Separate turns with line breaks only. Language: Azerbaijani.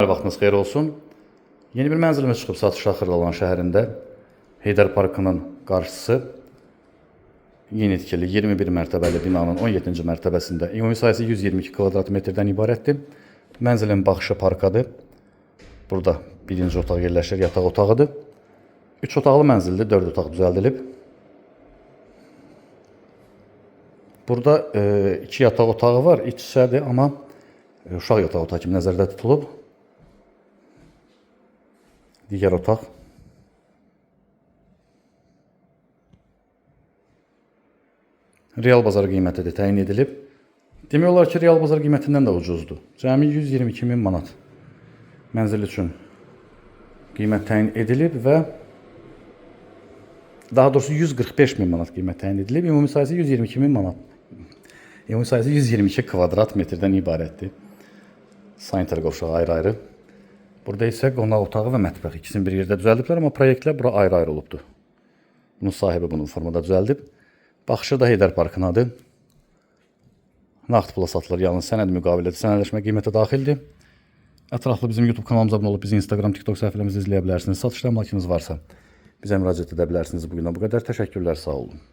Vaxtınız xeyir olsun. Yeni bir mənzilimiz çıxıb satışa Xırdalan şəhərində. Heydər Parkının qarşısı. Yeni tikili 21 mərtəbəli binanın 17-ci mərtəbəsində. Ümumi sayısı 122 kvadrat metrdən ibarətdir. Mənzilin baxışı parkadır. Burada birinci otaq yerləşir, yataq otağıdır. 3 otaqlı mənzildir, 4 otaq düzəldilib. Burada 2 yataq otağı var, iç hissədir, amma uşaq yataq otağı kimi nəzərdə tutulub. Digər otaq. Real bazar qiyməti də təyin edilib. Demək olar ki, real bazar qiymətindən də ucuzdur. Cəmi 122 min manat mənzil üçün qiymət təyin edilib və daha doğrusu 145 min manat qiymət təyin edilib. Ümumi sayısı 122 min manat. Ümumi sayısı 122 kvadrat metrdən ibarətdir. Sanitar qovşağı ayrı-ayrı. Burada isə qonaq otağı və mətbəx ikisini bir yerdə düzəldiblər, amma proyektlər bura ayrı-ayrı olubdur. Bunun sahibi bunun formada düzəldib. Baxışı da Heydər Parkınadır. Nağd pula satılır, yalnız sənəd müqavilədə sənədləşmə qiymətə daxildir. Ətraflı bizim YouTube kanalımıza abunə olub, bizi Instagram, TikTok səhifələrimizi izləyə bilərsiniz. Satışda əmlakınız varsa bizə müraciət edə bilərsiniz. Bugündən bu qədər. Təşəkkürlər, sağ olun.